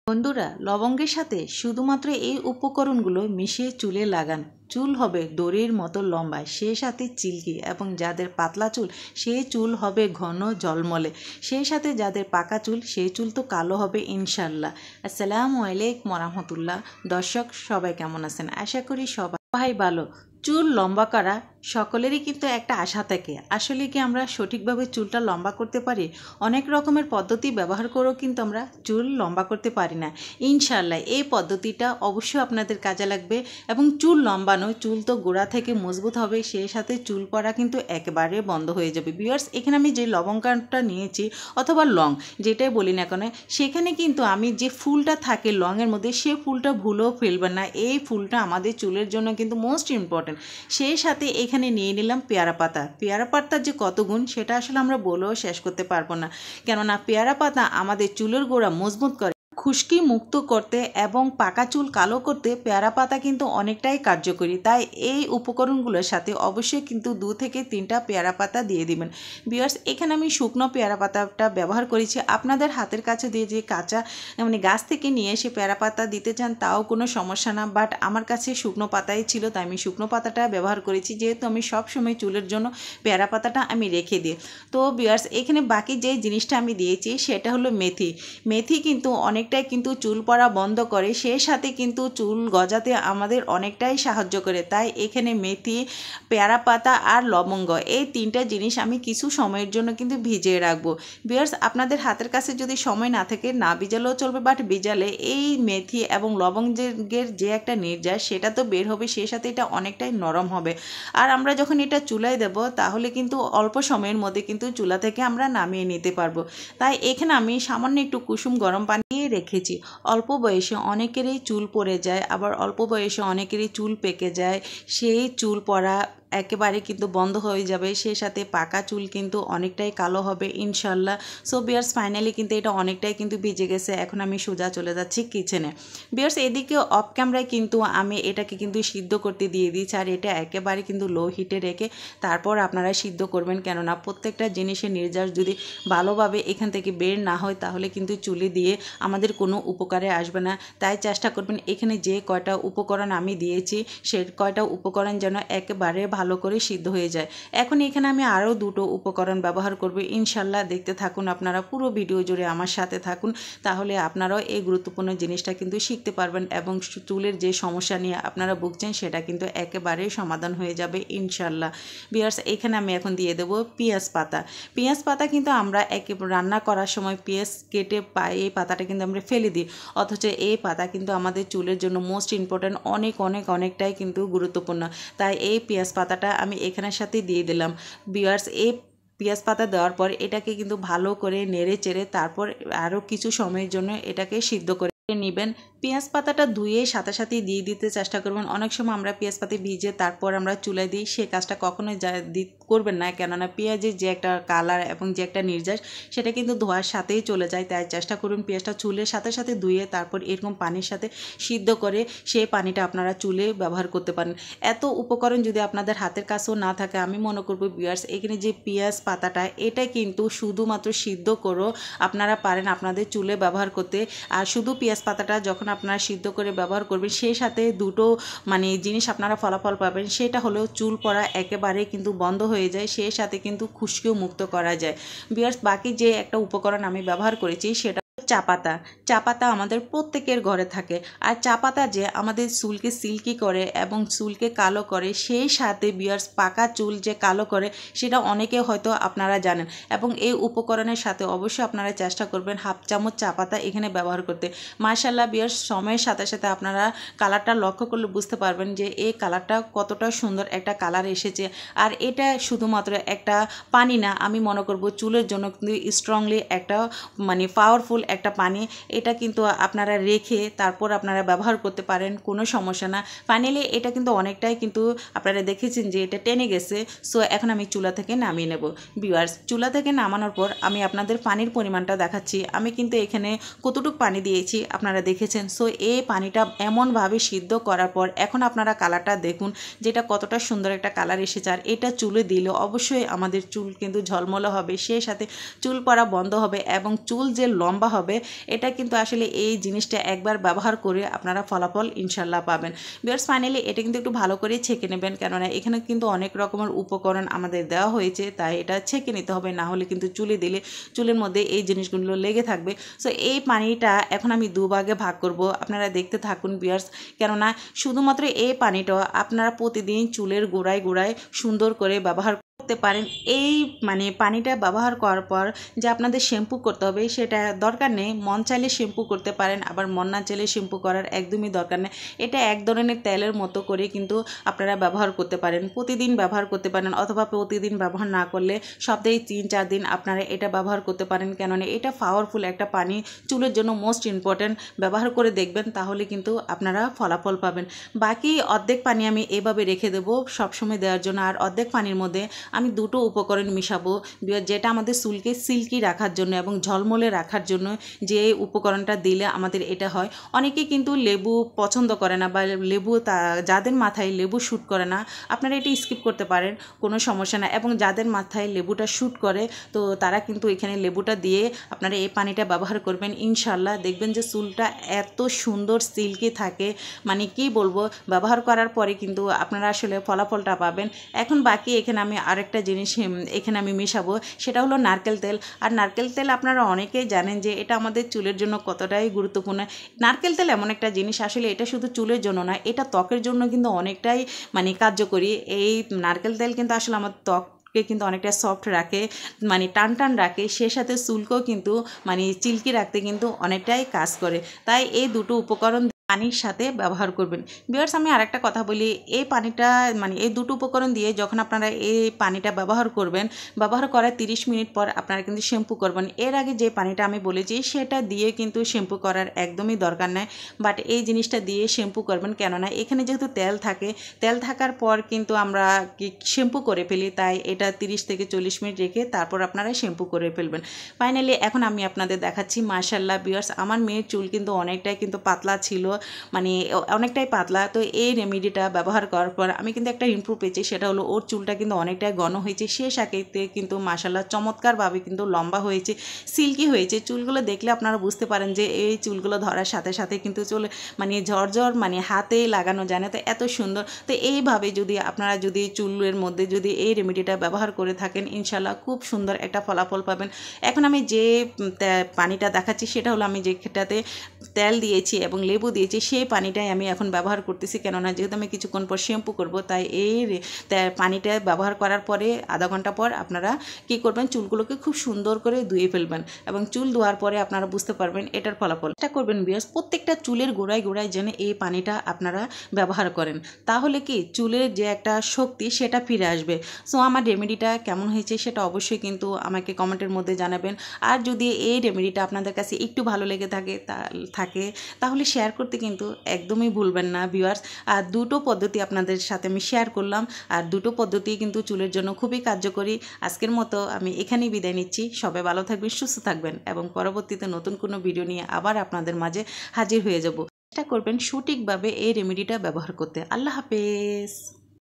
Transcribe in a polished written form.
বন্ধুরা, লবঙ্গের সাথে শুধুমাত্র এই উপকরণগুলো মিশিয়ে চুলে লাগান। চুল হবে দড়ির মতো লম্বা, সেই সাথে চিল্কি, এবং যাদের পাতলা চুল সেই চুল হবে ঘন ঝলমলে, সেই সাথে যাদের পাকা চুল সেই চুল তো কালো হবে ইনশাল্লাহ। আসসালামু আলাইকুম রহমতুল্লাহ। দর্শক সবাই কেমন আছেন? আশা করি সবাই ভালো। চুল লম্বা করা সকলেরই কিন্তু একটা আশা থাকে। আসলে কি আমরা সঠিকভাবে চুলটা লম্বা করতে পারি? অনেক রকমের পদ্ধতি ব্যবহার করেও কিন্তু আমরা চুল লম্বা করতে পারি না। ইনশাল্লাহ এই পদ্ধতিটা অবশ্যই আপনাদের কাজে লাগবে, এবং চুল লম্বানো, চুল তো গোড়া থেকে মজবুত হবে, সেই সাথে চুল পড়া কিন্তু একেবারে বন্ধ হয়ে যাবে। ভিউয়ার্স, এখানে আমি যে লবঙ্গটা নিয়েছি অথবা লং যেটাই বলি না কেন, সেখানে কিন্তু আমি যে ফুলটা থাকে লংয়ের মধ্যে সে ফুলটা ভুলেও ফেলবেন না। এই ফুলটা আমাদের চুলের জন্য কিন্তু মোস্ট ইম্পর্টেন্ট। সেই সাথে এখানে নিয়ে নিলাম পেয়ারা পাতা। পেয়ারা পাতার যে কত গুণ সেটা আসলে আমরা বলেও শেষ করতে পারবো না, কেননা পেয়ারা পাতা আমাদের চুলের গোড়া মজবুত করে, খুশকি মুক্ত করতে এবং পাকা চুল কালো করতে পেয়ারা পাতা কিন্তু অনেকটাই কার্যকরী। তাই এই উপকরণগুলোর সাথে অবশ্যই কিন্তু 2 থেকে 3টা পেয়ারা পাতা দিয়ে দিবেন। ভিউয়ার্স, এখানে আমি শুকনো পেয়ারা পাতাটা ব্যবহার করেছি। আপনাদের হাতের কাছে দিয়ে যে কাঁচা মানে গাছ থেকে নিয়ে এসে পেয়ারা পাতা দিতে চান তাও কোনো সমস্যা না, বাট আমার কাছে শুকনো পাতাই ছিল তাই আমি শুকনো পাতাটা ব্যবহার করেছি, যেহেতু আমি সবসময় চুলের জন্য পেয়ারা পাতাটা আমি রেখে দিই। তো ভিউয়ার্স, এখানে বাকি যে জিনিসটা আমি দিয়েছি সেটা হলো মেথি। মেথি কিন্তু অনেকটাই কিন্তু চুল পড়া বন্ধ করে, সেই সাথে কিন্তু চুল গজাতে আমাদের অনেকটাই সাহায্য করে। তাই এখানে মেথি, পেয়ারা পাতা আর লবঙ্গ এই 3টা জিনিস আমি কিছু সময়ের জন্য কিন্তু ভিজিয়ে রাখবো। ভিউয়ার্স, আপনাদের হাতের কাছে যদি সময় না থাকে না ভিজালেও চলবে, বাট ভিজালে এই মেথি এবং লবঙ্গের যে একটা নির্যাস সেটা তো বের হবে, সেই সাথে এটা অনেকটাই নরম হবে। আর আমরা যখন এটা চুলায় দেব তাহলে কিন্তু অল্প সময়ের মধ্যে কিন্তু চুলা থেকে আমরা নামিয়ে নিতে পারবো। তাই এখানে আমি সামান্য একটু কুসুম গরম পানি রেখেছি। অল্প বয়সে অনেকেরই চুল পড়ে যায়, আবার অল্প বয়সে অনেকেরই চুল পেকে যায়। সেই চুল পড়া একেবারে কিন্তু বন্ধ হয়ে যাবে, সেই সাথে পাকা চুল কিন্তু অনেকটাই কালো হবে ইনশাল্লাহ। সো বিয়ার্স, ফাইনালি কিন্তু এটা অনেকটাই কিন্তু ভিজে গেছে। এখন আমি সোজা চলে যাচ্ছি কিচেনে। বিয়ার্স, এদিকে অফ ক্যামেরায় কিন্তু আমি এটাকে কিন্তু সিদ্ধ করতে দিয়ে দিচ্ছি, আর এটা একেবারে কিন্তু লো হিটে রেখে তারপর আপনারা সিদ্ধ করবেন, কেননা প্রত্যেকটা জিনিসের নির্যাস যদি ভালোভাবে এখান থেকে বের না হয় তাহলে কিন্তু চুলে দিয়ে আমাদের কোনো উপকারে আসবে না। তাই চেষ্টা করবেন এখানে যে কয়টা উপকরণ আমি দিয়েছি সে কয়টা উপকরণ যেন একেবারে ভালো করে সিদ্ধ হয়ে যায়। এখন এখানে আমি আরও 2টো উপকরণ ব্যবহার করব ইনশাল্লাহ। দেখতে থাকুন, আপনারা পুরো ভিডিও জুড়ে আমার সাথে থাকুন, তাহলে আপনারাও এই গুরুত্বপূর্ণ জিনিসটা কিন্তু শিখতে পারবেন, এবং চুলের যে সমস্যা নিয়ে আপনারা ভুগছেন সেটা কিন্তু একেবারে সমাধান হয়ে যাবে ইনশাল্লাহ। ভিউয়ার্স, এখানে আমি এখন দিয়ে দেবো পেঁয়াজ পাতা। পেঁয়াজ পাতা কিন্তু আমরা রান্না করার সময় পেঁয়াজ কেটে এই পাতাটা কিন্তু আমরা ফেলে দিই, অথচ এই পাতা কিন্তু আমাদের চুলের জন্য মোস্ট ইম্পর্ট্যান্ট, অনেকটাই কিন্তু গুরুত্বপূর্ণ। তাই এই পেঁয়াজ পাতাটা আমি এখানের সাথে দিয়ে দিলাম। ভিউয়ার্স, এই পেঁয়াজ পাতা দেওয়ার পর এটাকে কিন্তু ভালো করে নেড়ে চেড়ে তারপর আরও কিছু সময়ের জন্য এটাকে সিদ্ধ করে নেবেন। পেঁয়াজ পাতাটা ধুয়ে সাথে সাথেই দিয়ে দিতে চেষ্টা করবেন। অনেক সময় আমরা পেঁয়াজ পাতা ভিজে তারপর আমরা চুলায় দিই, সে কাজটা কখনোই করবেন না, কেননা পেঁয়াজের যে একটা কালার এবং যে একটা নির্যাস সেটা কিন্তু ধোয়ার সাথেই চলে যায়। তাই চেষ্টা করুন পেঁয়াজটা চুলের সাথে সাথে ধুয়ে তারপর এরকম পানির সাথে সিদ্ধ করে সেই পানিটা আপনারা চুলে ব্যবহার করতে পারেন। এত উপকরণ যদি আপনাদের হাতের কাছেও না থাকে, আমি মনে করব ভিউয়ার্স, এখানে যে পেঁয়াজ পাতাটা এটা কিন্তু শুধুমাত্র সিদ্ধ করেও আপনারা পারেন আপনাদের চুলে ব্যবহার করতে। আর শুধু পেঁয়াজ পাতাটা যখন আপনারা সিদ্ধ করে ব্যবহার করবেন সেই সাথে 2টো জিনিস আপনারা ফলাফল পাবেন, সেটা হলো চুল পড়া একেবারে কিন্তু বন্ধ হয়ে যায়, সেই সাথে কিন্তু খুশকিও মুক্ত করা যায়। ভিউয়ার্স, বাকি যে একটা উপকরণ আমি ব্যবহার করেছি সেটা চা পাতা। চা পাতা আমাদের প্রত্যেকের ঘরে থাকে, আর চা পাতা যে আমাদের চুলকে সিল্কি করে এবং চুলকে কালো করে, সেই সাথে ভিউয়ার্স পাকা চুল যে কালো করে সেটা অনেকে হয়তো আপনারা জানেন। এবং এই উপকরণের সাথে অবশ্যই আপনারা চেষ্টা করবেন 1/2 চামচ চা পাতা এখানে ব্যবহার করতে। মাশাআল্লাহ ভিউয়ার্স, সময়ের সাথে সাথে আপনারা কালারটা লক্ষ্য করলে বুঝতে পারবেন যে এই কালারটা কতটা সুন্দর একটা কালার এসেছে। আর এটা শুধুমাত্র একটা পানি না, আমি মনে করব চুলের জন্য কিন্তু স্ট্রংলি একটা পাওয়ারফুল একটা পানি। এটা কিন্তু আপনারা রেখে তারপর আপনারা ব্যবহার করতে পারেন, কোনো সমস্যা না। ফাইনালি এটা কিন্তু অনেকটাই কিন্তু আপনারা দেখেছেন যে এটা টেনে গেছে। সো এখন আমি চুলা থেকে নামিয়ে নেব। ভিউয়ার্স, চুলা থেকে নামানোর পর আমি আপনাদের পানির পরিমাণটা দেখাচ্ছি। আমি কিন্তু এখানে কতটুকু পানি দিয়েছি আপনারা দেখেছেন। সো এই পানিটা এমনভাবে সিদ্ধ করার পর এখন আপনারা কালারটা দেখুন যেটা কতটা সুন্দর একটা কালার এসেছে। আর এটা চুলে দিলে অবশ্যই আমাদের চুল কিন্তু ঝলমলে হবে, সেই সাথে চুল পড়া বন্ধ হবে এবং চুল যে লম্বা হবে হবে, এটা কিন্তু আসলে এই জিনিসটা একবার ব্যবহার করে আপনারা ফলাফল ইনশাল্লাহ পাবেন। ভিউয়ার্স ফাইনালি এটা কিন্তু একটু ভালো করে ছেঁকে নেবেন, কেননা এখানে কিন্তু অনেক রকমের উপকরণ আমাদের দেওয়া হয়েছে, তাই এটা ছেঁকে নিতে হবে, না হলে কিন্তু চুলে দিলে চুলের মধ্যে এই জিনিসগুলো লেগে থাকবে। সো এই পানিটা এখন আমি দুভাগে ভাগ করব, আপনারা দেখতে থাকুন ভিউয়ার্স, কেননা শুধুমাত্র এই পানিটা আপনারা প্রতিদিন চুলের গোড়ায় গোড়ায় সুন্দর করে ব্যবহার করতে পারেন। এই পানিটা ব্যবহার করার পর যে আপনাদের শ্যাম্পু করতে হবে সেটা দরকার নেই, মন চাইলে শ্যাম্পু করতে পারেন, আবার মন না চাইলে শ্যাম্পু করার একদমই দরকার নেই। এটা এক ধরনের তেলের মতো করে কিন্তু আপনারা ব্যবহার করতে পারেন, প্রতিদিন ব্যবহার করতে পারেন, অথবা প্রতিদিন ব্যবহার না করলে সপ্তাহে 3-4 দিন আপনারা এটা ব্যবহার করতে পারেন, কেননা এটা পাওয়ারফুল একটা পানি, চুলের জন্য মোস্ট ইম্পর্ট্যান্ট। ব্যবহার করে দেখবেন, তাহলে কিন্তু আপনারা ফলাফল পাবেন। বাকি অর্ধেক পানি আমি এভাবে রেখে দেবো সবসময় দেওয়ার জন্য, আর অর্ধেক পানির মধ্যে আমি দুটো উপকরণ মিশাবো, যেটা আমাদের চুলকে সিল্কি রাখার জন্য এবং ঝলমলে রাখার জন্য যে উপকরণটা দিলে আমাদের এটা হয়। অনেকে কিন্তু লেবু পছন্দ করে না, বা লেবু যাদের মাথায় লেবু শ্যুট করে না আপনারা এটা স্কিপ করতে পারেন, কোনো সমস্যা না। এবং যাদের মাথায় লেবুটা শ্যুট করে তো তারা কিন্তু এখানে লেবুটা দিয়ে আপনারা এই পানিটা ব্যবহার করবেন, ইনশাল্লাহ দেখবেন যে চুলটা এত সুন্দর সিল্কি থাকে, কি বলবো, ব্যবহার করার পরে কিন্তু আপনারা আসলে ফলাফলটা পাবেন। এখন বাকি এখানে আমি আরেকটা জিনিস এখানে আমি মেশাবো, সেটা হলো নারকেল তেল। আর নারকেল তেল আপনারা অনেকেই জানেন যে এটা আমাদের চুলের জন্য কতটাই গুরুত্বপূর্ণ। নারকেল তেল এমন একটা জিনিস, আসলে এটা শুধু চুলের জন্য না, এটা ত্বকের জন্য কিন্তু অনেকটাই কার্যকরী। এই নারকেল তেল কিন্তু আসলে আমার ত্বককে কিন্তু অনেকটা সফট রাখে, টান টান রাখে, সে সাথে চুলকেও কিন্তু চিল্কি রাখতে কিন্তু অনেকটাই কাজ করে। তাই এই দুটো উপকরণ পানির সাথে ব্যবহার করবেন। ভিউয়ার্স আমি আরেকটা কথা বলি, এই পানিটা এই দুটো উপকরণ দিয়ে যখন আপনারা এই পানিটা ব্যবহার করবেন, ব্যবহার করার 30 মিনিট পর আপনারা কিন্তু শ্যাম্পু করবেন। এর আগে যে পানিটা আমি বলেছি সেটা দিয়ে কিন্তু শ্যাম্পু করার একদমই দরকার নেই, বাট এই জিনিসটা দিয়ে শ্যাম্পু করবেন, কেননা এখানে যেহেতু তেল থাকে, তেল থাকার পর কিন্তু আমরা শ্যাম্পু করে ফেলি, তাই এটা 30 থেকে 40 মিনিট রেখে তারপর আপনারা শ্যাম্পু করে ফেলবেন। ফাইনালি এখন আমি আপনাদের দেখাচ্ছি, মাশাআল্লাহ ভিউয়ার্স আমার মেয়ের চুল কিন্তু অনেকটাই কিন্তু পাতলা ছিল, অনেকটাই পাতলা। তো এই রেমেডিটা ব্যবহার করার পর আমি কিন্তু একটা ইমপ্রুভ পেয়েছি, সেটা হলো ওর চুলটা কিন্তু অনেকটাই ঘন হয়েছে, সে সাথে কিন্তু মাশাআল্লাহ চমৎকারভাবে কিন্তু লম্বা হয়েছে, সিল্কি হয়েছে। চুলগুলো দেখলে আপনারা বুঝতে পারেন যে এই চুলগুলো ধরার সাথে সাথে কিন্তু চুল ঝরঝর হাতে লাগানো যায় না, তো এত সুন্দর। তো এইভাবে যদি আপনারা যদি চুলের মধ্যে যদি এই রেমেডিটা ব্যবহার করে থাকেন, ইনশাল্লাহ খুব সুন্দর একটা ফলাফল পাবেন। এখন আমি যে পানিটা দেখাচ্ছি সেটা হলো আমি যেটাতে তেল দিয়েছি এবং লেবু দিয়েছি সেই পানিটাই আমি এখন ব্যবহার করতেছি, কেননা যেহেতু আমি কিছুক্ষণ পর শ্যাম্পু করব, তাই এই পানিটা ব্যবহার করার পরে আধা ঘন্টা পর আপনারা কি করবেন, চুলগুলোকে খুব সুন্দর করে ধুয়ে ফেলবেন, এবং চুল ধোয়ার পরে আপনারা বুঝতে পারবেন এটার ফলাফল। এটা করবেন ভিউয়ার্স, প্রত্যেকটা চুলের গোড়ায় গোড়ায় যেন এই পানিটা আপনারা ব্যবহার করেন, তাহলে কি চুলের যে একটা শক্তি সেটা ফিরে আসবে। সো আমার রেমেডিটা কেমন হয়েছে সেটা অবশ্যই কিন্তু আমাকে কমেন্টের মধ্যে জানাবেন। আর যদি এই রেমেডিটা আপনাদের কাছে একটু ভালো লেগে থাকে তাহলে শেয়ার করতে কিন্তু একদমই ভুলবেন না ভিউয়ার্স। আর দুটো পদ্ধতি আপনাদের সাথে আমি শেয়ার করলাম, আর দুটো পদ্ধতি কিন্তু চুলের জন্য খুবই কার্যকরী। আজকের মতো আমি এখানেই বিদায় নিচ্ছি, সবাই ভালো থাকবেন, সুস্থ থাকবেন, এবং পরবর্তীতে নতুন কোনো ভিডিও নিয়ে আবার আপনাদের মাঝে হাজির হয়ে যাব। চেষ্টা করবেন সঠিকভাবে এই রেমেডিটা ব্যবহার করতে। আল্লাহ হাফেজ।